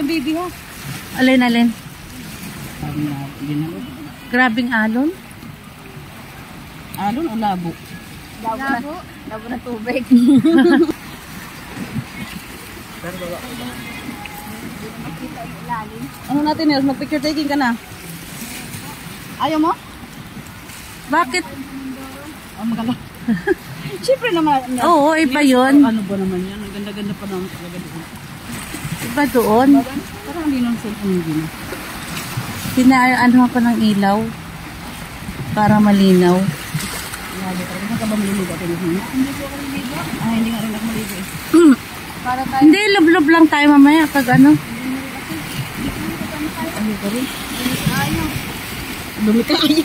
baby ha. Alin. Grabing alon. Alon o labo? Labo. Labo na tubig. Ano natin Nels? Mag-picture taking ka na? Ayaw mo? Bakit? Oh, maganda. Siyempre naman. Oo, iba yun. Ano ba naman yan? Ang ganda-ganda pa naman talaga doon. Iba doon. Parang hindi nang cellphone yung gina. Pinaano ko ng ilaw. Para malinaw. Saan ka ba maliligo? Hindi po ako maliligo. Ah, hindi nga rin ako maliligo eh. Para tayo. Hindi, lub-lub lang tayo mamaya pag ano. Ano ka rin? Dumi kayo.